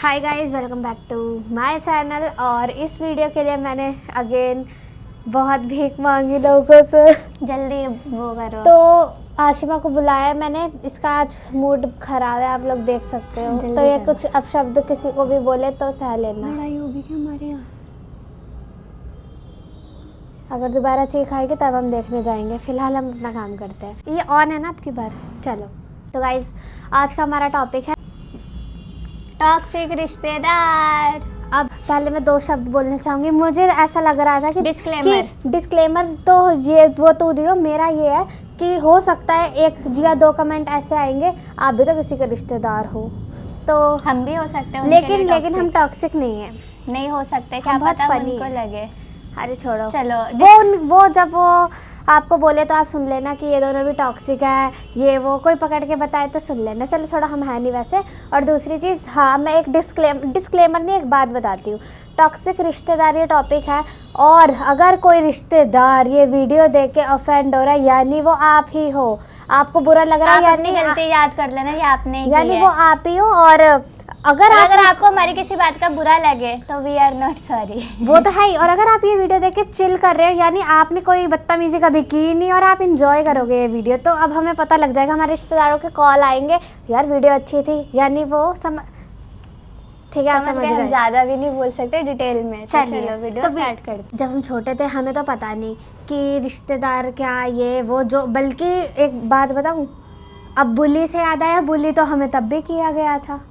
Hi guys, welcome back to my channel. और इस video के लिए मैंने अगेन बहुत भीख मांगी लोगों से। जल्दी वो करो। तो आशिमा को बुलाया मैंने। इसका आज मूड खराब है, आप लोग देख सकते हो। तो ये कुछ अपशब्द किसी को भी बोले तो सह लेना। लड़ाई होगी क्या हमारे यहाँ? अगर दोबारा चीख आएगी तब हम देखने जाएंगे। फिलहाल हम अपना काम करते हैं। ये ऑन है ना आपकी बार? चलो तो गाइस, आज का हमारा टॉपिक है टॉक्सिक रिश्तेदार। अब पहले मैं 2 शब्द बोलना चाहूँगी। मुझे ऐसा लग रहा था कि डिस्क्लेमर तो ये वो तो दियो। मेरा ये है कि हो सकता है 1 या 2 कमेंट ऐसे आएंगे, आप भी तो किसी के रिश्तेदार हो, तो हम भी हो सकते हैं। लेकिन हम टॉक्सिक नहीं है। नहीं हो सकते, क्या पता उनको लगे। अरे छोड़ो, चलो वो जब वो आपको बोले तो आप सुन लेना कि ये दोनों भी टॉक्सिक है, ये वो कोई पकड़ के बताए तो सुन लेना। चलो छोड़ो, हम है नहीं वैसे। और दूसरी चीज़, हाँ मैं एक डिस्क्लेमर नहीं, एक बात बताती हूँ। टॉक्सिक रिश्तेदार ये टॉपिक है, और अगर कोई रिश्तेदार ये वीडियो देख के ऑफेंड हो रहा है, यानी वो आप ही हो। आपको बुरा लग रहा है यानी गलती याद कर लेना, ये आपने ही यानी वो आप ही हो। और अगर आपको हमारी किसी बात का बुरा लगे तो वी आर नॉट सॉरी। वो तो है ही। और अगर आप ये वीडियो देख के चिल कर रहे हो, यानी आपने कोई बदतमीजी कभी की नहीं और आप इंजॉय करोगे ये वीडियो, तो अब हमें पता लग जाएगा। हमारे रिश्तेदारों के कॉल आएंगे, यार वीडियो अच्छी थी, यानी वो ठीक है, आप समझ गए। हम ज़्यादा भी नहीं बोल सकते डिटेल में। तो चलो वीडियो स्टार्ट कर दो। जब हम छोटे थे हमें तो पता नहीं कि रिश्तेदार क्या ये वो जो, बल्कि एक बात बताऊँ, अब बुली से याद आया, बुली तो हमें तब भी किया गया था।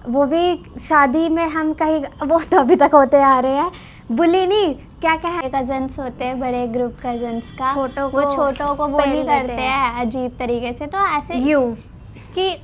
वो भी शादी में हम कहीं, वो तो अभी तक होते आ रहे हैं। बुली नहीं, क्या है, कजन्स होते हैं, बड़े ग्रुप कजन्स का, छोटों को बुली करते हैं अजीब तरीके से। तो ऐसे यूं कि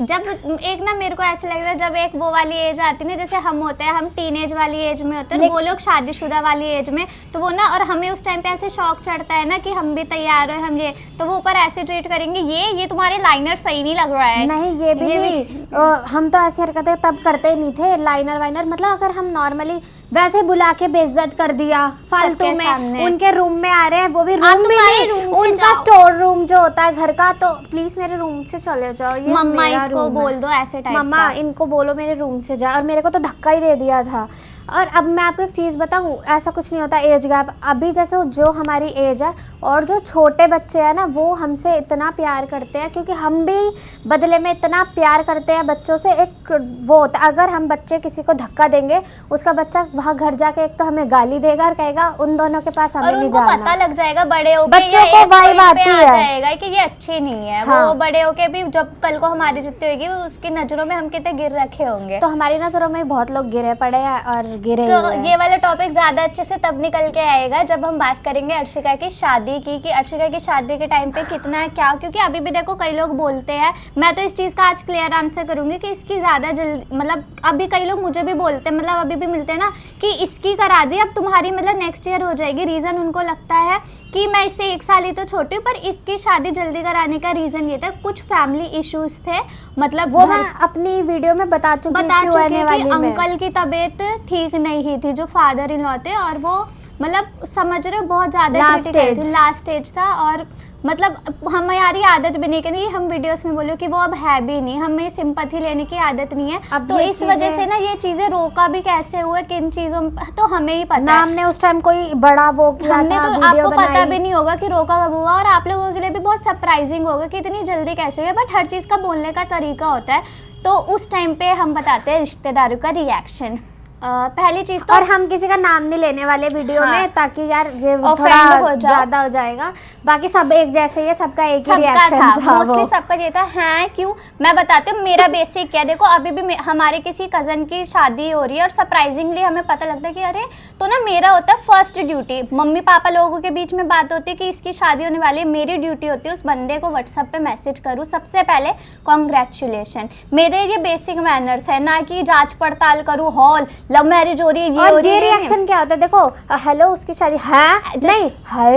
जब एक ना मेरे को ऐसे लगता है, जब एक वो वाली एज आती है ना, जैसे हम होते हैं, हम टीनेज वाली एज में होते हैं, वो लोग शादीशुदा वाली एज में, तो वो ना, और हमें उस टाइम पे ऐसे शौक चढ़ता है ना कि हम भी तैयार हो, हम ये, तो वो ऊपर ऐसे ट्रीट करेंगे, ये तुम्हारे लाइनर सही नहीं लग रहा है। नहीं, ये भी नहीं। हम तो ऐसी हरकतें तब करते ही नहीं थे। लाइनर वाइनर मतलब अगर हम नॉर्मली वैसे बुला के बेइज्जत कर दिया फालतू में, उनके रूम में आ रहे हैं, वो भी रूम भी उनका स्टोर रूम जो होता है घर का, तो प्लीज मेरे रूम से चले जाओ। ये मम्मा इसको बोल दो ऐसे टाइप का। मम्मा इनको बोलो मेरे रूम से जा। और मेरे को तो धक्का ही दे दिया था। और अब मैं आपको एक चीज़ बताऊँ, ऐसा कुछ नहीं होता एज गैप। अभी जैसे जो हमारी एज है और जो छोटे बच्चे हैं ना, वो हमसे इतना प्यार करते हैं, क्योंकि हम भी बदले में इतना प्यार करते हैं बच्चों से। एक वो होता है, अगर हम बच्चे किसी को धक्का देंगे, उसका बच्चा वहाँ घर जाके एक तो हमें गाली देगा और कहेगा उन दोनों के पास हमें नहीं जाना। पता लग जाएगा बड़े होके, बच्चों को वाइब आती है जाएगा कि ये अच्छी नहीं है। हाँ। वो बड़े होके भी जब कल को हमारी जितनी होगी, उसकी नजरों में हम कितने गिर रखे होंगे। तो हमारी नजरों में बहुत लोग गिरे पड़े हैं और गिरे। तो ये वाला टॉपिक ज्यादा अच्छे से तब निकल के आएगा जब हम बात करेंगे अर्शिका की शादी की, कि अर्शिका की शादी के टाइम पे कितना क्या, क्योंकि अभी भी देखो कई लोग बोलते हैं, मैं तो इस चीज का आज क्लियर आंसर करूंगी कि इसकी ज्यादा जल्दी, मतलब अभी कई लोग मुझे भी बोलते हैं, मतलब अभी भी मिलते हैं ना, कि इसकी करा दी, अब तुम्हारी मतलब नेक्स्ट ईयर हो जाएगी। रीजन उनको लगता है कि मैं इससे 1 साल ही तो छोटी हूँ, पर इसकी शादी जल्दी कराने का रीजन ये था, कुछ फैमिली इश्यूज थे। मतलब वो मैं अपनी वीडियो में बता चुकी कि अंकल की तबीयत ठीक नहीं थी, जो फादर इन लॉ थे, और वो मतलब समझ रहे हो बहुत ज्यादा क्रिटिकल थी, लास्ट स्टेज था। और मतलब हमारी आदत भी नहीं करनी, हम वीडियोस में बोलो कि वो अब है भी नहीं, हमें सिंपैथी लेने की आदत नहीं है। तो इस वजह से ना ये चीजें रोका भी कैसे हुआ, किन चीजों तो हमें ही पता है। हमने उस टाइम कोई बड़ा वो किया हमने था, तो आपको पता भी नहीं होगा कि रोका कब हुआ, और आप लोगों के लिए भी बहुत सरप्राइजिंग होगा कि इतनी जल्दी कैसे हुई। बट हर चीज का बोलने का तरीका होता है, तो उस टाइम पे हम बताते हैं रिश्तेदारों का रिएक्शन। पहली चीज तो, और हम किसी का नाम नहीं लेने वाले वीडियो में, ताकि यार ये थोड़ा ज्यादा हो जाएगा। बाकी सब एक जैसे, ये सबका एक ही रिएक्शन था, मोस्टली सबका ये था। है क्यों, मैं बताती हूँ मेरा बेसिक क्या। देखो अभी भी हमारे किसी कजन की शादी हो रही है, और सरप्राइजिंगली हमें पता लगता है कि अरे, तो ना मेरा होता है फर्स्ट ड्यूटी, मम्मी पापा लोगों के बीच में बात होती है कि इसकी शादी होने वाली है, मेरी ड्यूटी होती है उस बंदे को व्हाट्सएप पे मैसेज करूँ, सबसे पहले कॉन्ग्रेचुलेशन। मेरे ये बेसिक मैनर्स है, ना कि जांच पड़ताल करूँ, हॉल लव मैरिज हो रही है, ये हो रही है। रिएक्शन क्या होता है, देखो हेलो उसकी शादी है नहीं, हाय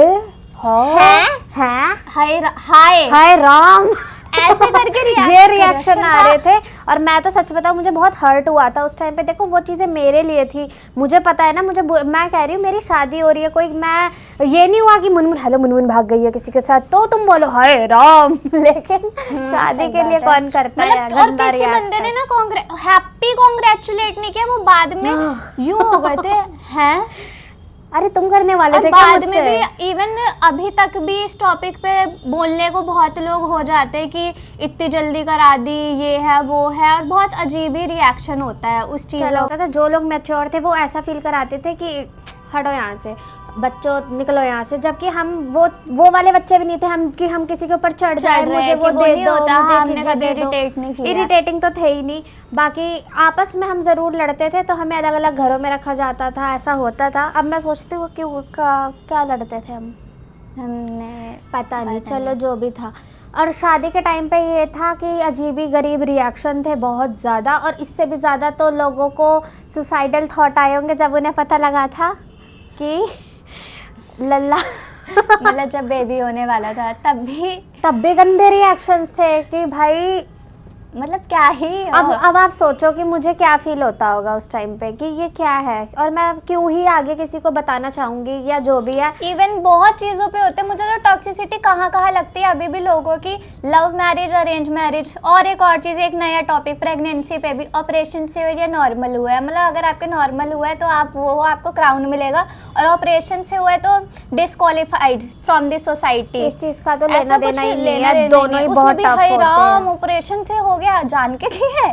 राम ऐसे करके ये रिएक्शन आ रहे थे। और मैं तो सच बताऊँ मुझे बहुत हर्ट हुआ था उस टाइम पे। देखो वो चीज़ें मेरे लिए थी, मुझे पता है ना, मैं कह रही हूँ मेरी शादी हो रही है, कोई मैं ये नहीं हुआ कि मुनमुन हेलो मुनमुन भाग गई है किसी के साथ तो तुम बोलो हाय राम लेकिन शादी के लिए कौन करता है। और किसी बंदे ने ना हैप्पी कॉन्ग्रेचुलेट नहीं किया, वो बाद में यूं हो गए थे हैं, अरे तुम करने वाले थे बाद में भी इवन अभी तक भी इस टॉपिक पे बोलने को बहुत लोग हो जाते हैं कि इतनी जल्दी करा दी, ये है वो है, और बहुत अजीब ही रिएक्शन होता है उस चीज़ का। जो लोग मैच्योर थे वो ऐसा फील कराते थे कि हटो यहाँ से, बच्चों निकलो यहाँ से, जबकि हम वो वाले बच्चे भी नहीं थे हम कि हम किसी के ऊपर चढ़ जाए, मुझे वो दे दो, मुझे चीजें दे दो। इरिटेटिंग तो थे ही नहीं, बाकी आपस में हम ज़रूर लड़ते थे, तो हमें अलग अलग घरों में रखा जाता था, ऐसा होता था। अब मैं सोचती हूँ कि क्या लड़ते थे हमने पता नहीं, चलो जो भी था। और शादी के टाइम पे ये था कि अजीबी गरीब रिएक्शन थे बहुत ज़्यादा, और इससे भी ज़्यादा तो लोगों को सुसाइडल थॉट आए होंगे जब उन्हें पता लगा था कि लल्ला मतलब जब बेबी होने वाला था तब भी गंदे रिएक्शंस थे कि भाई मतलब क्या ही। अब आप सोचो कि मुझे क्या फील होता होगा उस टाइम पे कि ये क्या है, और मैं क्यों ही आगे किसी को बताना चाहूंगी या जो भी है। इवन बहुत चीज़ों पे होते हैं, मुझे तो टॉक्सिसिटी कहाँ लगती है अभी भी लोगों की, लव मैरिज अरेंज मैरिज। और एक और चीज़, एक नया टॉपिक प्रेगनेंसी पे भी, ऑपरेशन से हुआ या नॉर्मल हुआ है, मतलब अगर आपके नॉर्मल हुआ है तो आपको क्राउन मिलेगा, और ऑपरेशन से हुआ है तो डिस्क्वालीफाइड फ्रॉम द सोसाइटी। इस चीज़ का तो लेना देना ही नहीं है, दोनों ही बहुत टफ होते हैं। ऑपरेशन से हो जान के की है,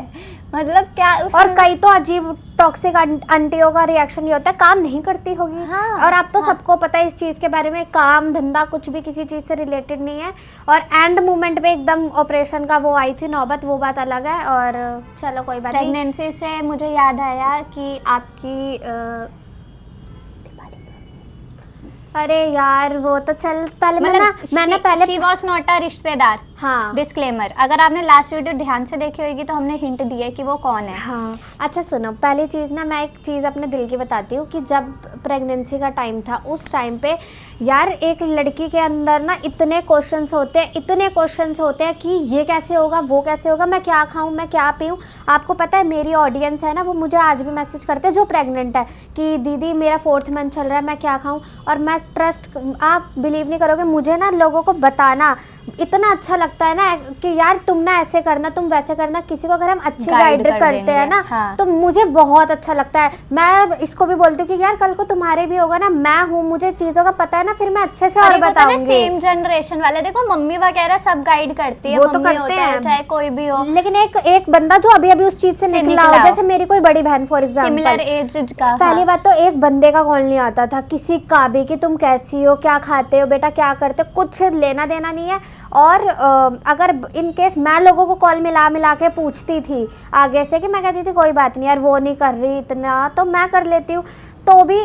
मतलब क्या और कई तो अजीब टॉक्सिक आंटियों का रिएक्शन ये होता है काम नहीं करती होगी। हाँ, और आप तो सबको पता है इस चीज के बारे में, काम धंधा कुछ भी किसी चीज से रिलेटेड नहीं है, और एंड मोमेंट पे एकदम ऑपरेशन का वो आई थी नौबत, वो बात अलग है। और चलो कोई बात नहीं। प्रेगनेंसी से मुझे याद आया कि आपकी अरे यार वो तो चल पहले मैंने पहले शी वॉज नॉट अ रिश्तेदार। हाँ, डिस्क्लेमर, अगर आपने लास्ट वीडियो ध्यान से देखी होगी तो हमने हिंट दिया है कि वो कौन है। हाँ अच्छा सुनो, पहली चीज़ ना मैं एक चीज़ अपने दिल की बताती हूँ कि जब प्रेगनेंसी का टाइम था उस टाइम पे यार एक लड़की के अंदर ना इतने क्वेश्चंस होते हैं कि ये कैसे होगा, वो कैसे होगा, मैं क्या खाऊं, मैं क्या पीऊं। आपको पता है मेरी ऑडियंस है ना, वो मुझे आज भी मैसेज करते हैं जो प्रेग्नेंट है कि दीदी मेरा 4th मंथ चल रहा है, मैं क्या खाऊं। और मैं आप बिलीव नहीं करोगे, मुझे ना लोगों को बताना इतना अच्छा लगता है ना कि यार तुम ना ऐसे करना, तुम वैसे करना। किसी को अगर हम अच्छी गाइड करते हैं ना, हाँ, तो मुझे बहुत अच्छा लगता है। मैं इसको भी बोलती हूँ कि यार कल को तुम्हारे भी होगा ना, मैं हूँ, मुझे चीज़ों का पता है ना, फिर मैं अच्छे से और बताऊंगी। सेम जनरेशन वाले देखो, मम्मी वगैरह सब गाइड करती है, वो तो करते हैं चाहे कोई भी हो। लेकिन एक बंदा जो अभी अभी उस चीज से निकला हो, जैसे मेरी कोई बड़ी बहन फॉर एग्जाम्पल, सिमिलर एज का, पहली बात तो एक बंदे का कॉल नहीं आता था किसी का भी कि तुम कैसी हो, क्या खाते हो बेटा, क्या करते हो, कुछ लेना देना नहीं है। और अगर इन केस मैं लोगों को कॉल मिला के पूछती थी आगे से कि मैं कहती थी कोई बात नहीं यार वो नहीं कर रही इतना, तो मैं कर लेती हूँ, तो भी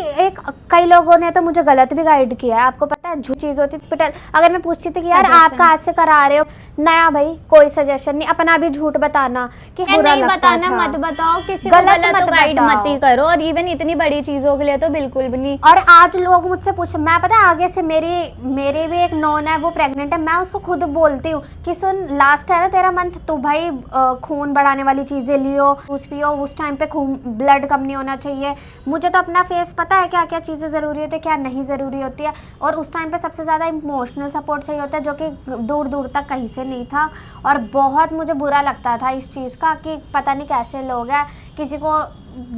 कई लोगों ने तो मुझे गलत भी गाइड किया है। आपको पता है झूठी चीज़ होती हॉस्पिटल, अगर मैं पूछती थी कि यार आप कहाँ से करा रहे हो, नया भाई कोई सजेशन नहीं, अपना भी झूठ बताना कि बुरा नहीं बताना, मत बताओ किसी को, गलत गाइड मत ही करो। और इवन इतनी बड़ी चीज़ों के लिए तो बिल्कुल भी नहीं। और आज लोग मुझसे पूछते, मैं पता है आगे से मेरी भी एक नॉन है वो प्रेग्नेंट है, मैं उसको खुद बोलती हूँ कि सुन लास्ट है ना तेरा मंथ, तो भाई खून बढ़ाने वाली चीज़ें लियो, जूस पियो, उस टाइम पे खून ब्लड कम नहीं होना चाहिए। मुझे तो अपना फेस पता है क्या क्या चीज़ें ज़रूरी होती है, क्या नहीं ज़रूरी होती है। और उस टाइम पे सबसे ज़्यादा इमोशनल सपोर्ट चाहिए होता है, जो कि दूर दूर तक कहीं से नहीं था। और बहुत मुझे बुरा लगता था इस चीज़ का कि पता नहीं कैसे लोग हैं, किसी को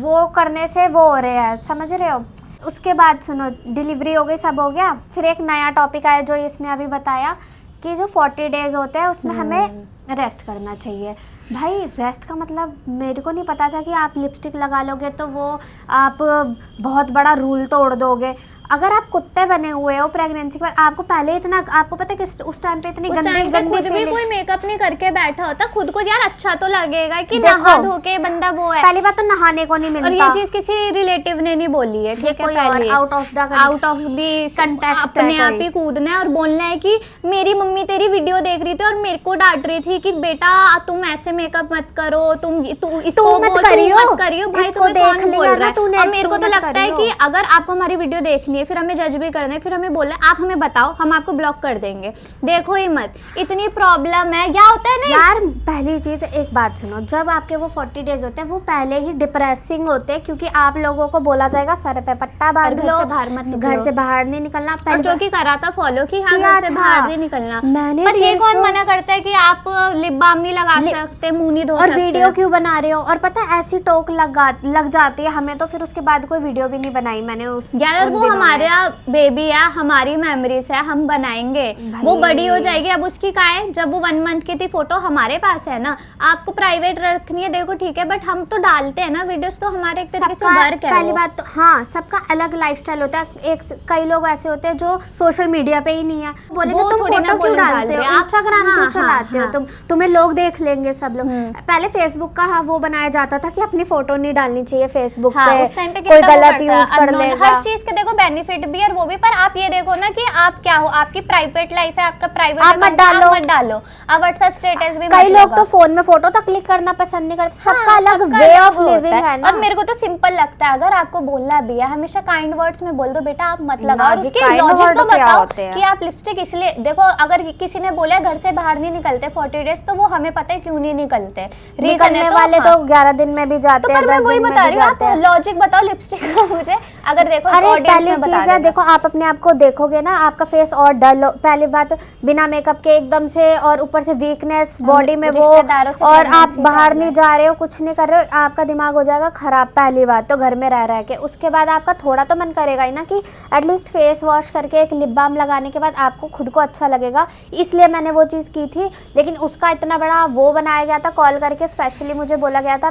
वो करने से वो हो रहे हैं, समझ रहे हो। उसके बाद सुनो, डिलीवरी हो गई, सब हो गया, फिर एक नया टॉपिक आया जो इसने अभी बताया कि जो 40 डेज होते हैं उसमें हमें रेस्ट करना चाहिए। भाई रेस्ट का मतलब मेरे को नहीं पता था कि आप लिपस्टिक लगा लोगे तो वो आप बहुत बड़ा रूल तोड़ दोगे। अगर आप कुत्ते बने हुए हो प्रेगनेंसी के बाद, आपको पहले इतना, आपको पता है कि उस टाइम पे इतनी गंदी खुद भी कोई मेकअप नहीं करके बैठा होता, खुद को यार अच्छा तो लगेगा कि नहा धो के बंदा वो है। पहली बात तो नहाने को नहीं मिलता, और ये चीज किसी रिलेटिव ने नहीं बोली है, ठीक है, पहले आउट ऑफ द कंटेक्स्ट अपने आप ही कूदना है और बोलना है कि मेरी मम्मी तेरी वीडियो देख रही थी और मेरे को डांट रही थी कि बेटा तुम ऐसे मेकअप मत करो, तुम इसको मत करियो। भाई तुम्हें कौन बोल रहा है? और मेरे को तो लगता है कि अगर आपको हमारी वीडियो देखनी है, फिर हमें जज भी करना है, फिर हमें बोलना है आप हमें बताओ, हम आपको ब्लॉक कर देंगे। देखो ही मत, इतनी प्रॉब्लम है। क्या होता है ना यार पहली चीज एक बात सुनो, जब आपके वो 40 डेज होते हैं वो पहले ही डिप्रेसिंग होते हैं, क्योंकि आप लोगों को बोला जाएगा सर पे पट्टा बांध लो, घर से बाहर मत निकलो, घर से बाहर नहीं निकलना। और जो कि करा था फॉलो कि हाँ किया घर से था। बाहर नहीं निकलना, मैंने पर ये सिर्फ- कौन मना करता है कि आप लिप बाम नहीं लगा सकते, मुंह नहीं धो और सकते। वीडियो क्यों बना रहे हो? और पता है ऐसी टोक लग जाती है हमें, तो फिर उसके बाद कोई वीडियो भी नहीं बनाई मैंने उस यार, और उन वो दिनों में। हमारा बेबी है, हमारी मेमोरीज है, हम बनाएंगे, वो बड़ी हो जाएगी। अब उसकी का है, जब वो 1 मंथ की थी फोटो हमारे पास है ना, आपको प्राइवेट रखनी है देखो ठीक है, बट हम तो डालते हैं ना वीडियोस, तो हमारे एक तरीके से वर्क है पहली वो। बात तो हाँ, सबका अलग लाइफस्टाइल होता है। एक कई लोग ऐसे होते हैं जो सोशल मीडिया पे ही नहीं है, बोलेंगे वो तुम थोड़ी ना फोटो क्यों बोलने डाल डालते हो, रहे हैं, आप- इंस्टाग्राम हाँ, क्यों हाँ, चलाते हो हाँ। तुम, तुम्हें लोग देख लेंगे सब लोग। पहले फेसबुक का वो बनाया जाता था कि अपनी फोटो नहीं डालनी चाहिए फेसबुक हाँ, पे, उस टाइम पे कोई कितना वो गलत करता यूज है, कर unknown, लेगा। हर चीज के देखो बेनिफिट भी और वो भी, पर आप ये देखो ना कि आप क्या हो, आपकी प्राइवेट लाइफ है, आपका प्राइवेट आप मत डालो। आप व्हाट्सएप स्टेटस भी कई मत लोग तो लगाओ। फोन में फोटो तक क्लिक करना पसंद नहीं करते, सबका हाँ, अलग सबका वे अलग ऑफ वो लिविंग होता है ना। और मेरे को तो सिंपल लगता है, अगर आपको बोलना भी है हमेशा काइंड वर्ड्स में बोल दो, बेटा आप मत लगाओ, और Logic, उसकी kind लॉजिक word तो क्या बताओ होते हैं? कि आप लिपस्टिक इसलिए देखो, अगर किसी ने बोला घर से बाहर नहीं निकलते 40 डेज, तो वो हमें पता है क्यों नहीं निकलते, रीजन निकलने है वाले हाँ। तो 11 दिन में भी जाते तो हैं, पर मैं 10 वही दिन में बता भी रही हूँ, जाते आप हैं। लॉजिक बताओ लिपस्टिक का मुझे, अगर देखो अरे ऑडियंस पहली में बता चीज है, देना। देखो आप अपने आप को देखोगे ना, आपका फेस और डल, पहली बात बिना मेकअप के एकदम से, और ऊपर से वीकनेस बॉडी में वो, रिश्तेदारों से और आप pregnancy बाहर का नहीं है। जा रहे हो, कुछ नहीं कर रहे हो, आपका दिमाग हो जाएगा खराब पहली बात तो, घर में रह के। उसके बाद आपका थोड़ा तो मन करेगा ही ना कि एटलीस्ट फेस वॉश करके एक लिप बाम लगाने के बाद आपको खुद को अच्छा लगेगा, इसलिए मैंने वो चीज़ की थी। लेकिन उसका इतना बड़ा वो बनाया गया था, कॉल करके स्पेशली मुझे बोला गया था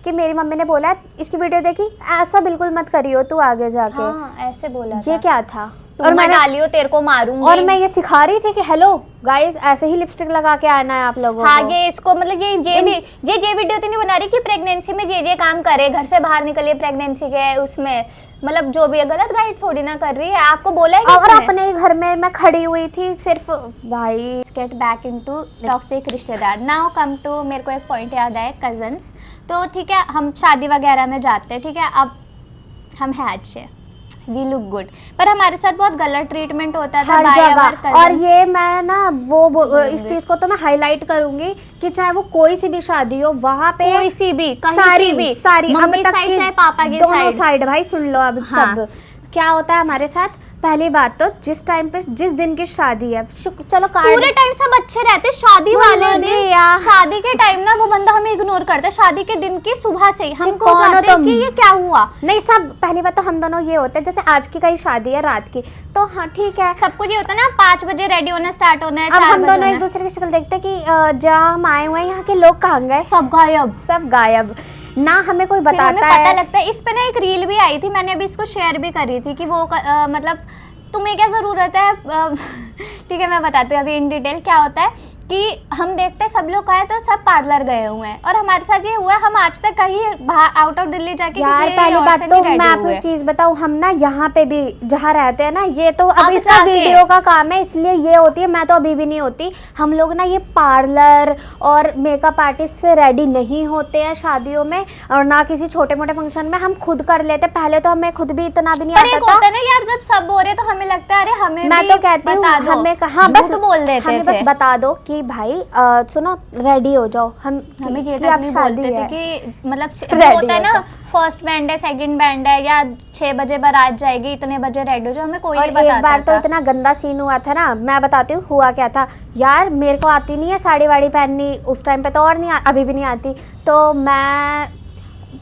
कि मेरी मम्मी ने बोला है इसकी वीडियो देखी, ऐसा बिल्कुल मत करियो तू आगे जाके। हाँ, ऐसे बोला ये था। क्या था? और मैं डालियो तेरे को मारूंगी। और मैं ये सिखा रही थी कि हेलो गाइस, ऐसे ही लिपस्टिक लगा के आना है आप लोगों हाँ, को। ये इसको मतलब ये वीडियो तो नहीं बना रही कि प्रेगनेंसी में ये काम करे, घर से बाहर निकलिए प्रेगनेंसी के उसमें, मतलब जो भी है गलत गाइड थोड़ी ना कर रही है, आपको बोला है और किसने? अपने ही घर में मैं खड़ी हुई थी सिर्फ, भाई। गेट बैक इनटू टॉक्सिक रिश्तेदार। नाउ कम टू, मेरे को एक पॉइंट याद आया, कजन्स। तो ठीक है, हम शादी वगैरह में जाते हैं, ठीक है, अब हम है अच्छे, वी लुक गुड, पर हमारे साथ बहुत गलत ट्रीटमेंट होता था हर by our जगह। cousins। और ये मैं ना वो इस चीज को तो मैं हाईलाइट करूंगी कि चाहे वो कोई सी भी शादी हो, वहाँ पे कोई सी भी, कहीं सारी की भी, सारी मम्मी अब तक साइड की चाहे पापा की दोनों साइड। साइड भाई सुन लो अब हाँ। सब क्या होता है हमारे साथ। पहली बात तो जिस टाइम पे जिस दिन की शादी है, चलो पूरे टाइम सब अच्छे रहते, शादी वाले दिन, शादी के टाइम ना वो बंदा हमें इग्नोर करता है, शादी के दिन की सुबह से ही हमको कौन हो जाते हैं तुम? कि ये क्या हुआ। नहीं, सब पहली बात तो हम दोनों ये होते हैं, जैसे आज की कहीं शादी है रात की, तो हाँ ठीक है, सबको ये होता है ना 5 बजे रेडी होना स्टार्ट होना है, अब 4 हम बजे दोनों होना एक है। दूसरे की शक्ल देखते हैं कि जहाँ हम आए हुए हैं यहाँ के लोग कहाँ गए, सब गायब, सब गायब, ना हमें कोई फिर हमें बताता पता है। लगता है। इस पे ना एक रील भी आई थी, मैंने अभी इसको शेयर भी करी थी कि वो मतलब तुम्हें क्या ज़रूरत है ठीक है मैं बताती हूँ अभी इन डिटेल क्या होता है कि हम देखते हैं सब लोग आए तो सब पार्लर गए हुए हैं, और हमारे साथ ये हुआ है, हम आज तक कहीं आउट ऑफ दिल्ली जाके यार किसी पहली और बात से तो नहीं ready मैं आपको हुए। एक चीज बताऊं, हम ना यहाँ पे भी जहाँ रहते हैं ना, ये तो अब अब इसका जाके। वीडियो का काम है इसलिए ये होती है, मैं तो अभी भी नहीं होती। हम लोग ना ये पार्लर और मेकअप आर्टिस्ट से रेडी नहीं होते हैं शादियों में, और ना किसी छोटे मोटे फंक्शन में, हम खुद कर लेते। पहले तो हमें खुद भी इतना भी नहीं पर एक आता होता है ना यार, जब सब हो रहे तो हमें लगता है अरे हमें मैं भी तो कहती हूँ बता दो, हमें कहाँ झूठ बस बोल देते हमें थे। बस बता दो कि भाई सुनो रेडी हो जाओ, हमें ये कि तक अब नहीं शादी बोलते थे है। कि मतलब Ready होता है हो ना जाओ। फर्स्ट बैंड है, सेकंड बैंड है, या 6 बजे बारात जाएगी, इतने बजे रेडी हो जाओ, हमें कोई और नहीं बताता एक बार तो था। इतना गंदा सीन हुआ था ना, मैं बताती हूँ हुआ क्या था। यार मेरे को आती नहीं है साड़ी वाड़ी पहननी, उस टाइम पे तो, और नहीं अभी भी नहीं आती। तो मैं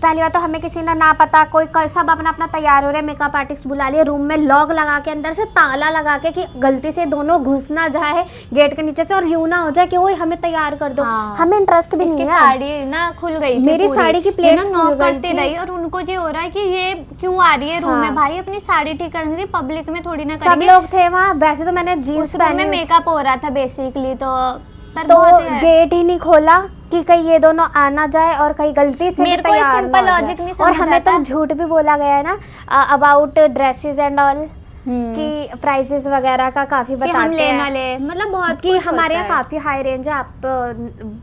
पहली बार तो हमें किसी ने ना पता, कोई सब अपना अपना तैयार हो रहे, मेकअप आर्टिस्ट बुला लिए, रूम में लॉक लगा के अंदर से ताला लगा के कि गलती से दोनों घुस ना जाए गेट के नीचे से, और यूं ना हो जाए कि वही हमें तैयार कर दो। हाँ। हमें इंटरेस्ट भी इसकी नहीं है। साड़ी ना खुल गई थी मेरी पूरी। साड़ी की ये प्लेट्स ना खुल नॉक गई करती थी। रही, और उनको ये हो रहा है कि ये क्यों आ रही है रूम हाँ। में, भाई अपनी साड़ी ठीक करनी थी, पब्लिक में थोड़ी ना सब करेंगे। लोग थे वहाँ, वैसे तो मैंने जीन्स उस रूम में पहनी मेकअप हो रहा था बेसिकली, तो पर तो बहुत है। गेट ही नहीं खोला कि कहीं ये दोनों आ ना जाए, और कहीं गलती से मेरे भी को एक तैयार simple ना हो logic जाए। नहीं और समझ हमें तो आता। झूठ भी बोला गया है ना अबाउट ड्रेसेस एंड ऑल, कि प्राइसेस वगैरह का काफी कि बताते हम ले हैं ना ले, मतलब बहुत कि कुछ हमारे होता यहाँ है। काफी हाई रेंज है, आप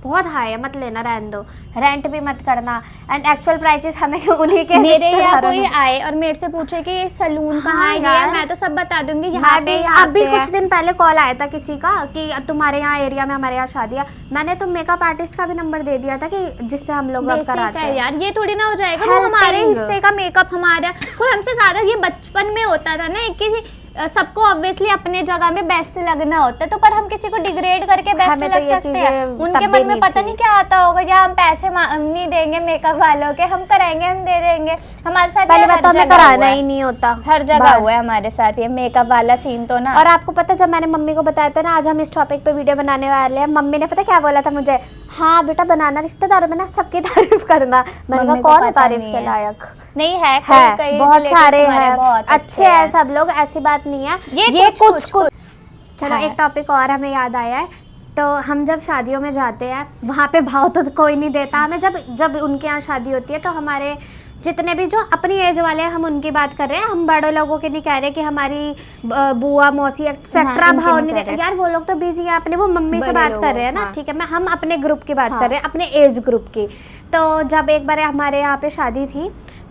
बहुत हाई है, मत लेना, रहने दो, रेंट भी मत करना, एंड एक्चुअल प्राइसेस हमें उन्हीं के मेरे यहाँ रिश्तेदारों कोई ने- आए और मेरे से पूछे कि ये सलून कहाँ है, ये यार। है, मैं तो सब बता दूंगी यहाँ मैं पे भी यहाँ अभी पे कुछ है। दिन पहले कॉल आया था किसी का कि तुम्हारे यहाँ एरिया में हमारे यहाँ शादी है, मैंने तो मेकअप आर्टिस्ट का भी नंबर दे दिया था कि जिससे हम लोग अब बेसिक कराते है हैं। यार, ये थोड़ी ना हो जाएगा वो Helping। हमारे हिस्से का मेकअप हमारा, कोई हमसे ज्यादा, ये बचपन में होता था ना, किसी सबको ऑब्वियसली अपने जगह में बेस्ट लगना होता है, तो पर हम किसी को डिग्रेड करके बेस्ट हमें तो लग ये सकते हैं, चीज़ें उनके तब मन भी में नहीं पता थी। नहीं क्या आता होगा, या हम पैसे नहीं देंगे मेकअप वालों के, हम कराएंगे, हम दे देंगे, हमारे साथ पहले ये बात हर तो हमें जगह कराना हुआ है। ही नहीं होता, हर जगह बस। हुआ है हमारे साथ ये मेकअप वाला सीन तो ना। और आपको पता है, जब मैंने मम्मी को बताया था ना आज हम इस टॉपिक पे वीडियो बनाने वाले हैं, मम्मी ने पता क्या बोला था मुझे, हाँ बेटा बनाना, रिश्तेदारों में ना सबकी तारीफ करना। मैंने कहा मम्मी को कौन है पता तारीफ नहीं के है। लायक? नहीं है, है, कई बहुत relatives सारे हमारे हैं, बहुत अच्छे हैं सब लोग, ऐसी बात नहीं है, ये कुछ चलो हाँ। एक टॉपिक और हमें याद आया है, तो हम जब शादियों में जाते हैं वहाँ पे भाव तो कोई नहीं देता हमें, जब उनके यहाँ शादी होती है तो हमारे जितने भी जो अपनी एज वाले हैं, हम उनकी बात कर रहे हैं, हम बड़े लोगों की नहीं कह रहे कि हमारी बुआ मौसी एक्सेट्रा इनकी भाव नहीं नहीं कर देते रहे। यार, वो लोग तो बिजी हैं अपने, वो मम्मी से बड़े बात लोग, कर रहे हैं ना, हाँ। ठीक है, हम अपने ग्रुप की बात हाँ। कर रहे हैं, अपने एज ग्रुप की। तो जब एक बार हमारे यहाँ पे शादी थी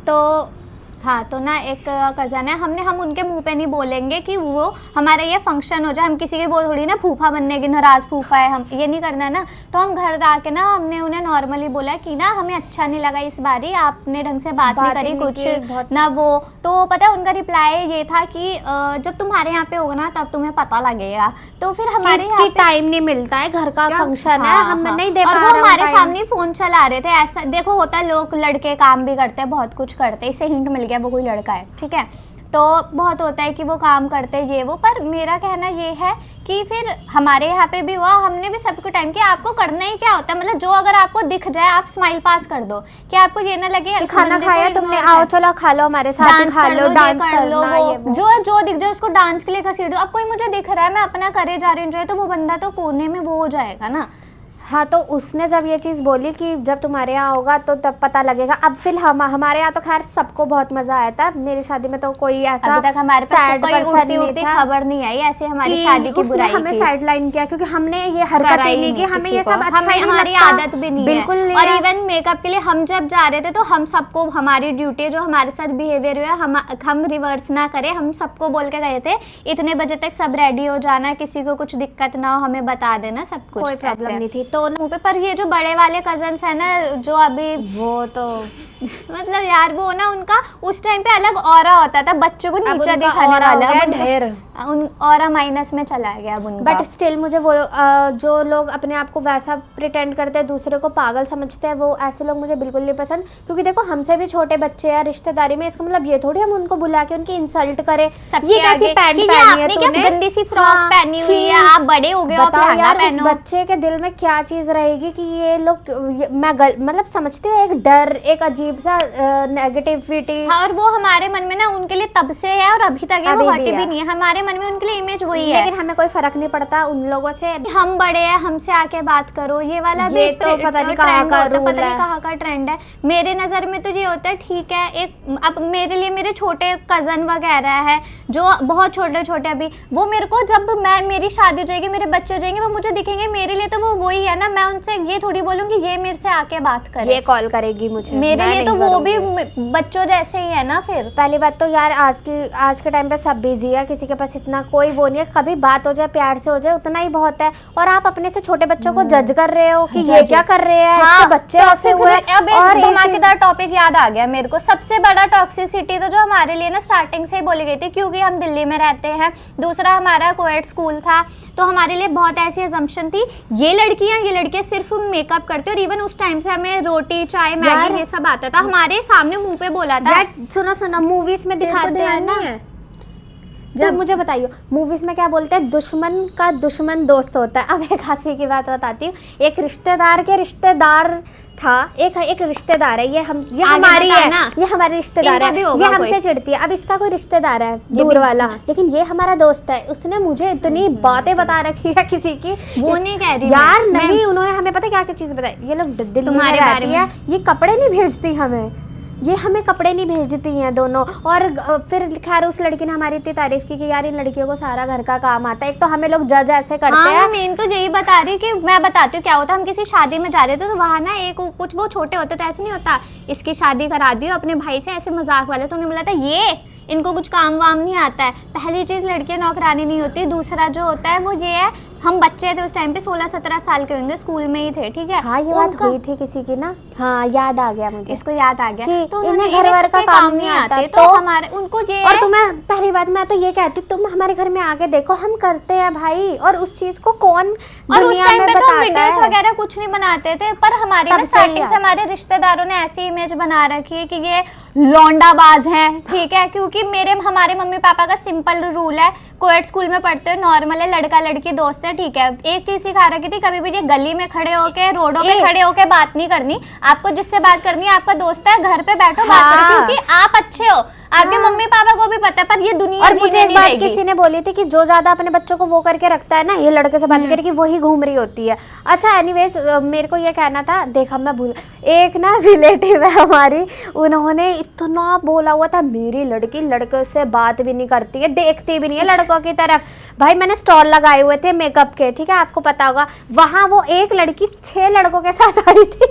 तो हाँ, तो ना एक कज़न है, हम उनके मुंह पे नहीं बोलेंगे कि वो हमारे ये फंक्शन हो जाए, हम किसी के वो थोड़ी ना फूफा बनने की नाराज फूफा है, हम ये नहीं करना है ना। तो हम घर आके ना हमने उन्हें नॉर्मली बोला कि ना हमें अच्छा नहीं लगा इस बारी, आपने ढंग से बात नहीं करी नहीं की, कुछ बहुत- ना वो। तो पता है उनका रिप्लाई ये था कि जब तुम्हारे यहाँ पे होगा ना तब तुम्हें पता लगेगा। तो फिर हमारे यहाँ पे टाइम नहीं मिलता है, घर का फंक्शन है, हम हाँ। नहीं दे और पा वो रहे हैं हमारे time। सामने फोन चला रहे थे, ऐसा देखो होता है, लोग लड़के काम भी करते हैं, बहुत कुछ करते हैं, इससे हिंट मिल गया वो कोई लड़का है, ठीक है, तो बहुत होता है कि वो काम करते हैं ये वो। पर मेरा कहना ये है कि फिर हमारे यहाँ पे भी हुआ, हमने भी सबको टाइम किया, आपको करना ही क्या होता है, मतलब जो अगर आपको दिख जाए आप स्माइल पास कर दो, कि आपको ये ना लगे खाना बंदे को खाया ignore तुमने, है। आओ चलो खा लो हमारे साथ ही, डांस खा कर लो, लो, ये डांस कर लो, करना, ये वो जो दिख जाए उसको डांस के लिए घसीट दो। अब कोई मुझे दिख रहा है, मैं अपना करे जा रही हूँ, तो वो बंदा तो कोने में वो हो जाएगा ना। हाँ, तो उसने जब ये चीज़ बोली कि जब तुम्हारे यहाँ होगा तो तब पता लगेगा। अब फिर हमारे यहाँ तो खैर सबको बहुत मजा आया था, मेरी शादी में तो कोई ऐसा अभी तक हमारे पास sad तो कोई person उड़ती नहीं उड़ती था खबर नहीं आई ऐसे हमारी कि शादी की उसने बुराई हमें की। साइड लाइन किया, क्योंकि हमने ये हरकत करा ही ही नहीं की, हमें किसी ये को। सब अच्छा हमें ही नहीं हमारी लगता, आदत भी नहीं बिल्कुल है। नहीं और है। इवन मेकअप के लिए हम जब जा रहे थे तो हम सबको, हमारी ड्यूटी है जो हमारे साथ बिहेवियर हुआ हम रिवर्स ना करें, हम सबको बोल के गए थे इतने बजे तक सब रेडी हो जाना, किसी को कुछ दिक्कत ना हो हमें बता देना सब कुछ, कोई प्रॉब्लम ऐसे। नहीं थी तो मुंह पे। पर ये जो बड़े वाले कजन्स है ना जो अभी वो तो मतलब यार वो ना उनका उस टाइम पे अलग ऑरा होता था, बच्चों को अब नीचा उनका दिखाने aura हो वाला, गया अब उनका- ढेर। उन ऑरा माइनस में चला गया अब उनका। बट स्टिल मुझे वो जो लोग अपने आप को वैसा प्रिटेंड करते हैं, दूसरे को पागल समझते हैं, वो ऐसे लोग मुझे बिल्कुल नहीं पसंद। क्योंकि देखो हमसे भी छोटे बच्चे हैं रिश्तेदारी में, इसका मतलब ये थोड़ी हम उनको बुला के उनकी इंसल्ट करें। सबके ये कैसी आगे पैंट कि ये पहनी है आपने क्या तूने? गंदी सी फ्रॉक हाँ, पहनी हुई है, छी। आप बड़े हो गए हो, आप बताओ लहंगा यार उस पहनो। बच्चे के दिल में क्या चीज रहेगी कि ये लोग मतलब समझते हैं, एक डर, एक अजीब सा नेगेटिविटी। हाँ, और वो हमारे मन में ना उनके लिए तब से है और अभी तक है, अभी वो भी हटी है। भी नहीं है, हमारे मन में उनके लिए इमेज वही है। लेकिन हमें कोई फर्क नहीं पड़ता उन लोगों से। हम बड़े हैं, हमसे आके बात करो, ये वाला भी ये तो पता नहीं कहाँ ट्रेंड का होता है, रूल पता नहीं है। कहाँ का ट्रेंड है। मेरे नज़र में तो ये होता है ठीक है, एक अब मेरे लिए मेरे छोटे कज़न वगैरह है जो बहुत छोटे छोटे, अभी वो मेरे को जब मेरी शादी हो जाएगी, मेरे बच्चे हो जाएंगे, वो मुझे दिखेंगे, मेरे लिए तो वो वही है ना। मैं उनसे ये थोड़ी बोलूँगी ये मेरे से आके बात करे, ये कॉल करेगी मुझे, मेरे मैं लिए तो नहीं वो भी करूँगी। बच्चों जैसे ही है ना। फिर पहली बात तो यार आज के टाइम पे सब बिजी है, किसी के पास इतना कोई वो नहीं है, कभी बात हो जाए प्यार से हो जाए उतना ही बहुत है। और आप अपने से छोटे बच्चों को जज कर रहे हो कि ये क्या कर रहे हैं, इसके बच्चे ऐसे हुए। अब और एक एक धमाकेदार टॉपिक याद आ गया मेरे को। सबसे बड़ा टॉक्सिसिटी तो जो हमारे लिए ना स्टार्टिंग से ही बोली गई थी, क्योंकि हम दिल्ली में रहते हैं, दूसरा हमारा कोएड स्कूल था, तो हमारे लिए बहुत ऐसी असम्पशन थी ये लड़कियां सिर्फ मेकअप करती, और इवन उस टाइम से हमें रोटी चाय मैगी ये सब आता था, हमारे सामने मुंह पे बोला था। सुनो मूवीज में दिखाते हैं ना, जब मुझे बताइए मूवीज में क्या बोलते हैं, दुश्मन का दुश्मन दोस्त होता है। अब एक हंसी की बात बताती हूँ, एक रिश्तेदार के रिश्तेदार था, एक रिश्तेदार है, ये हमारी है, ये हमारी रिश्तेदार है, ये हमसे चिढ़ती है। अब इसका कोई रिश्तेदार है दूर वाला, लेकिन ये हमारा दोस्त है, उसने मुझे इतनी बातें बता रखी है किसी की, वो नहीं कह रही यार नहीं, उन्होंने हमें पता क्या क्या चीज बताई, ये लोग दिल्ली में रहती है, ये कपड़े नहीं भेजती हमें, ये हमें कपड़े नहीं भेजती हैं दोनों। और फिर खैर उस लड़की ने हमारी इतनी तारीफ की कि यार इन लड़कियों को सारा घर का काम आता है। एक तो हमें लोग जज ऐसे करते हाँ, हैं। मैं मेन तो यही बता रही हूँ कि मैं बताती हूँ क्या होता है। हम किसी शादी में जा रहे थे तो वहाँ ना एक कुछ वो छोटे होते तो ऐसे नहीं होता, इसकी शादी करा दी अपने भाई से, ऐसे मजाक वाले। तो उन्हें बोला था ये इनको कुछ काम वाम नहीं आता है। पहली चीज़ लड़कियां नौकरानी नहीं होती। दूसरा जो होता है वो ये है, हम बच्चे थे उस टाइम पे, 16-17 साल के होंगे, स्कूल में ही थे, ठीक है। हाँ ये बात हुई थी किसी की ना, हाँ याद आ गया मुझे, इसको याद आ गया। तो इन्हें घर का काम नहीं आते तो हमारे उनको ये और तुम्हें पहली बात मैं तो ये कहती हूँ, तुम हमारे घर में आके देखो, हम करते हैं भाई। और उस चीज को कौन और उस टाइम पे तो हम वीडियोस वगैरह कुछ नहीं बनाते थे, पर हमारी ना स्टार्टिंग से हमारे रिश्तेदारों ने ऐसी इमेज बना रखी है कि ये लौंडाबाज है, ठीक है। क्योंकि हमारे मम्मी पापा का सिंपल रूल है, कोएड स्कूल में पढ़ते हो, नॉर्मल है, लड़का लड़की दोस्त है, ठीक है। एक चीज सिखा रखी थी, कभी भी ये गली में खड़े होके, रोडों पे खड़े होके बात नहीं करनी। आपको जिससे बात करनी है आपका दोस्त है, घर पे बैठो बात करो, क्योंकि आप अच्छे हो, आपके मम्मी पापा को भी पता है। पर ये दुनिया और मुझे एक बात किसी ने बोली थी कि जो ज्यादा अपने बच्चों को वो करके रखता है ना, ये लड़के से बात करेगी वही घूम रही होती है। अच्छा एनीवेज, मेरे को ये कहना था, देखा मैं भूल, एक ना रिलेटिव है हमारी, उन्होंने इतना बोला हुआ था मेरी लड़की लड़के से बात भी नहीं करती है, देखती भी नहीं है लड़कों की तरफ। भाई मैंने स्टॉल लगाए हुए थे मेकअप के, ठीक है, आपको पता होगा, वहां वो एक लड़की 6 लड़कों के साथ आई थी।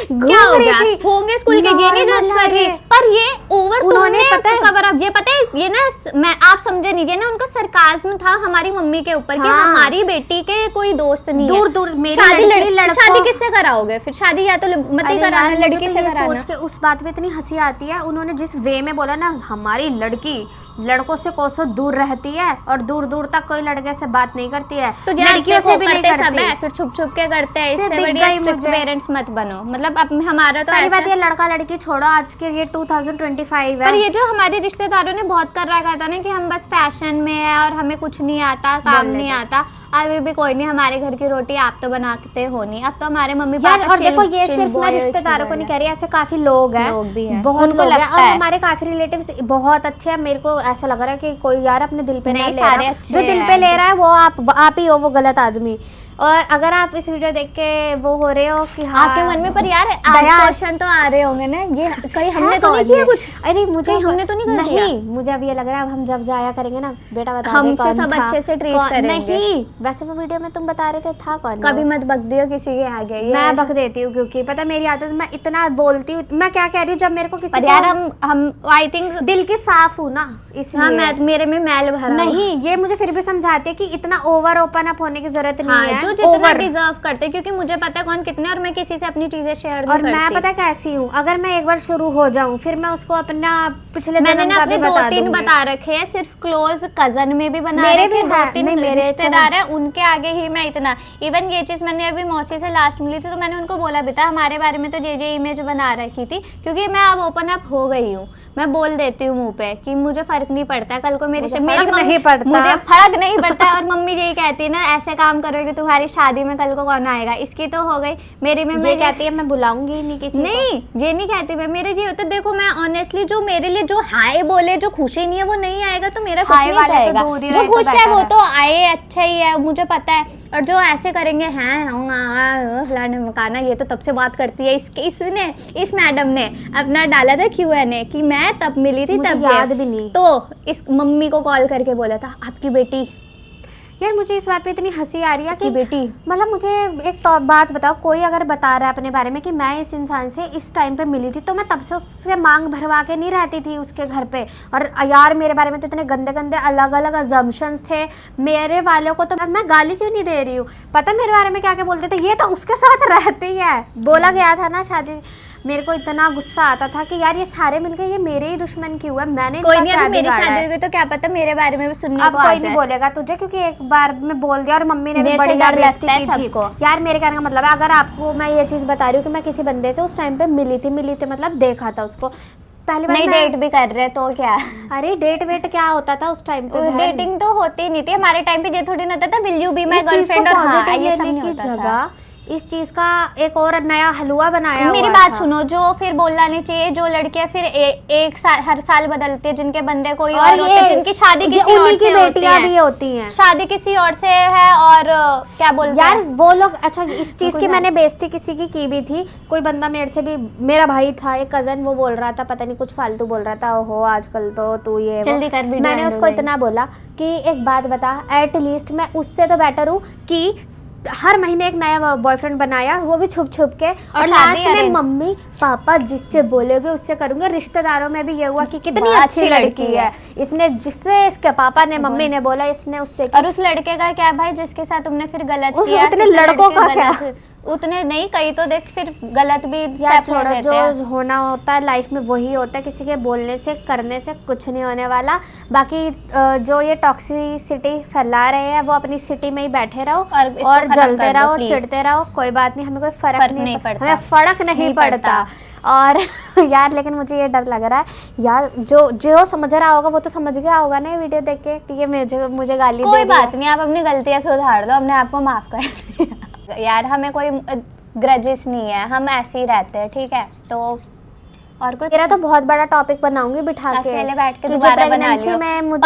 क्या हो गया होंगे स्कूल के, ये नहीं जज कर रही, पर ये ओवर उन्होंने पता है कवर अप, ये पता है, ये ना मैं आप समझे नहीं, ये ना उनका सरकाज़्म था हमारी मम्मी के ऊपर कि हमारी बेटी के कोई दोस्त नहीं है। दूर दूर मेरी शादी किससे कराओगे फिर? शादी या तो मत ही कराना, लड़की से कराना। सोच के उस बात पे इतनी हंसी आती है, उन्होंने जिस वे में बोला ना, हमारी लड़की लड़कों से कोसों दूर रहती है और दूर दूर तक कोई लड़के से बात नहीं करती है, तो लड़कियों से भी नहीं करती सब है, फिर छुप छुप के करते हैं। इससे बढ़िया स्ट्रिक्ट पेरेंट्स मत बनो। मतलब अब हमारा तो पहली बात ये लड़का लड़की छोड़ो, आज के ये 2025 है। पर ये जो हमारे रिश्तेदारों ने बहुत कर रखा था ना कि हम बस फैशन में है और हमें कुछ नहीं आता, काम नहीं आता, अभी भी कोई नहीं, हमारे घर की रोटी आप तो बनाते हो नहीं। अब तो हमारे मम्मी पापा और देखो ये सिर्फ मैं रिश्तेदारों को नहीं कह रही, ऐसे काफी लोग हैं, बहुत लोग हैं, और हमारे काफी रिलेटिव्स बहुत अच्छे हैं। मेरे को ऐसा लग रहा है कि कोई यार अपने दिल पे नहीं ले रहा, जो दिल पे ले रहा है वो आप ही हो, वो गलत आदमी। और अगर आप इस वीडियो देख के वो हो रहे हो कि हाँ आपके मन में, पर यार क्वेश्चन तो आ रहे होंगे ना, ये कहीं हमने तो नहीं किया कुछ? अरे मुझे हमने तो नहीं किया। मुझे अब ये लग रहा है, अब हम जब जाया करेंगे ना, बेटा बता हमसे सब अच्छे से ट्रीट करेंगे। नहीं वैसे वो वीडियो में तुम बता रहे थे था कौन? कभी मत बक दियो किसी के आगे। मैं बक देती हूँ क्योंकि पता मेरी आदत, मैं इतना बोलती हूँ। मैं क्या कह रही हूँ, जब मेरे को किसी पर यार हम आई थिंक दिल की साफ हूँ ना, इसलिए। हाँ, मेरे में मैल भरा नहीं, ये मुझे फिर भी समझाते हैं कि इतना ओवर ओपन अप होने की जरूरत नहीं है, जो जितना डिजर्व करते, क्योंकि मुझे पता है कौन कितने, और मैं किसी से अपनी चीजें शेयर नहीं करती। और मैं पता कैसी हूँ, अगर मैं एक बार शुरू हो जाऊँ फिर मैं उसको अपना पिछले मैंने ना अपने 2-3 बता रखे हैं, सिर्फ क्लोज कजन में भी बना मेरे रखे, भी 2-3 रिश्तेदार है, उनके आगे ही मैं इतना। इवन ये चीज मैंने अभी मौसी से लास्ट मिली थी तो मैंने उनको बोला भी था, हमारे बारे में तो ये इमेज बना रखी थी, क्योंकि मैं अब ओपन अप हो गई हूँ। मैं बोल देती हूँ मुंह पे कि मुझे फर्क नहीं पड़ता है, कल को मुझे फर्क नहीं पड़ता है। और मम्मी यही कहती है ना, ऐसे काम करोगे तुम्हारी शादी में कल को कौन आएगा। इसकी तो हो गई, मेरी में ये कहती है मैं बुलाऊंगी ही नहीं किसी को। नहीं, ये नहीं कहती मैं, मेरे ये होता, देखो मैं ऑनेस्टली, जो मेरे लिए जो हाय बोले, जो खुशी नहीं है वो नहीं आएगा, तो मेरा कुछ नहीं जाएगा। जो खुश है वो तो आए, अच्छा ही है, मुझे पता है। और जो ऐसे करेंगे हैं फलाने मकाना, ये तो तब से बात करती है, इसने इस मैडम ने अपना डाला था Q&A कि मैं तब मिली थी, तब याद भी नहीं, तो इस मम्मी को कॉल करके बोला था आपकी बेटी। यार मुझे इस बात पे इतनी हंसी आ रही है कि बेटी, मतलब मुझे एक तो बात बताओ, कोई अगर बता रहा है अपने बारे में कि मैं इस इंसान से इस टाइम पे मिली थी, तो मैं तब से उससे मांग भरवा के नहीं रहती थी उसके घर पे। और यार मेरे बारे में तो इतने गंदे गंदे अलग अलग अजम्पशंस थे मेरे वालों को, तो मैं गाली क्यों नहीं दे रही हूँ? पता मेरे बारे में क्या क्या बोलते थे, ये तो उसके साथ रहती है। बोला गया था ना शादी, मेरे को इतना गुस्सा आता था कि यार ये सारे मिलके ये मेरे ही दुश्मन क्यों है, मैंने कोई नहीं, अभी मेरी शादी होगी तो क्या पता मेरे बारे में भी सुनने को आ जाए। कोई नहीं बोलेगा तुझे, क्योंकि एक बार मैं बोल दिया और मम्मी ने भी बड़ी डर लगता है सबको। यार मेरे कहने का मतलब है, अगर आपको मैं ये चीज बता रही हूँ कि मैं किसी बंदे से उस टाइम पे मिली थी मतलब देखा था उसको, पहली बार नहीं डेट भी कर रहे तो क्या? अरे डेट वेट क्या होता था उस टाइम पे? डेटिंग तो होती नहीं थी हमारे टाइम पे, ये थोड़ी ना होता था will you be my girlfriend, और हाँ ये सब नहीं होता था। इस चीज का एक और नया हलवा बनाया मेरी हुआ बात था। सुनो, जो फिर बोलना नहीं चाहिए, जो लड़कियां फिर एक साल हर साल बदलती है, जिनके बंदे कोई और होते हैं, जिनकी शादी किसी और से होती बेटियां भी है, होती हैं। शादी किसी और से है, और क्या बोलते यार हैं वो लोग, अच्छा इस चीज की कुछ मैंने बेइज्जती किसी की भी थी। कोई बंदा मेरे से भी, मेरा भाई था एक कजन, वो बोल रहा था पता नहीं कुछ फालतू बोल रहा था, ओहो आजकल तो तू ये जल्दी कर वीडियो मैंने एंड उसको हो इतना बोला कि एक बात बता, एटलीस्ट मैं उससे तो बेटर हूँ कि हर महीने एक नया बॉयफ्रेंड बनाया, वो भी छुप छुप के, और शादी लास्ट में arrange। मम्मी पापा जिससे बोलोगे उससे करूंगे। रिश्तेदारों में भी ये हुआ कि कितनी बहुत अच्छी लड़की है, इसने जिससे इसके पापा ने मम्मी ने बोला, इसने उससे और उस लड़के का क्या भाई जिसके साथ तुमने फिर गलत उस किया, उतने कितने लड़कों लड़के का गलत- उतने नहीं, कई तो देख फिर गलत भी यार स्टेप ले छोड़ो, लेते जो हैं। होना होता है लाइफ में वही होता है, किसी के बोलने से करने से कुछ नहीं होने वाला। बाकी जो ये टॉक्सिसिटी फैला रहे हैं वो अपनी सिटी में ही बैठे रहो और इसको और खत्म जलते कर दो, रहो, please। चिढ़ते रहो, कोई बात नहीं, हमें कोई फर्क नहीं पड़ता। हमें फर्क नहीं पड़ता। और यार लेकिन मुझे ये डर लग रहा है यार, जो समझ रहा होगा वो तो समझ गया होगा ना ये वीडियो देख के कि ये मुझे गाली कोई दे रही है। बात नहीं, आप अपनी गलतियां सुधार दो, हमने आपको माफ कर दिया। यार हमें कोई ग्रजेस नहीं है, हम ऐसे ही रहते हैं, ठीक है। तो और कुछ मेरा तो बहुत बड़ा टॉपिक बनाऊंगी बिठा के, अकेले बैठ के कि जो दोबारा बना pregnancy लियो। में मुझे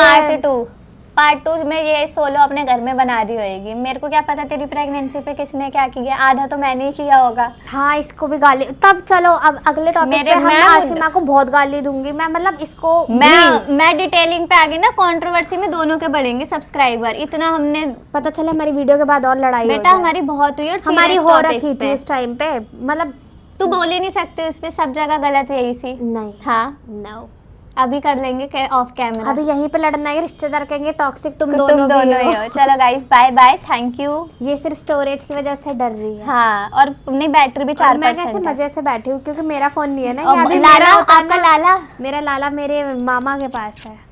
पार्ट टू में ये सोलो अपने घर में बना रही होगी। मेरे को क्या पता तेरी प्रेगनेंसी पे किसने क्या किया, आधा तो मैंने ही किया होगा। हाँ इसको भी गाली, तब चलो अब अगले टॉपिक पे मैं आशिमा को बहुत गाली दूंगी मैं, मतलब इसको मैं डिटेलिंग पे आ गई ना, कंट्रोवर्सी में दोनों के बढ़ेंगे सब्सक्राइबर, इतना हमने पता चला हमारी वीडियो के बाद और लड़ाई बेटा हमारी बहुत हुई, और हमारी serious हो topic रखी थी पे। उस टाइम पे, मतलब तू बोल ही नहीं सकते उस पे, सब जगह गलत यही थी। नहीं, हाँ नो, अभी कर लेंगे ऑफ कैमरा, अभी यहीं पे लड़ना है, रिश्तेदार कहेंगे टॉक्सिक तुम तुम दोनों दोनों ही हो। चलो guys bye bye, thank you. ये सिर्फ स्टोरेज की वजह से डर रही है। हाँ, और अपनी बैटरी भी और मैं 4% कैसे है। मजे से बैठी हूँ क्योंकि मेरा फोन नहीं है ना, और ये अभी लाला, मेरा होता है आपका ना, लाला मेरा लाला मेरे मामा के पास है।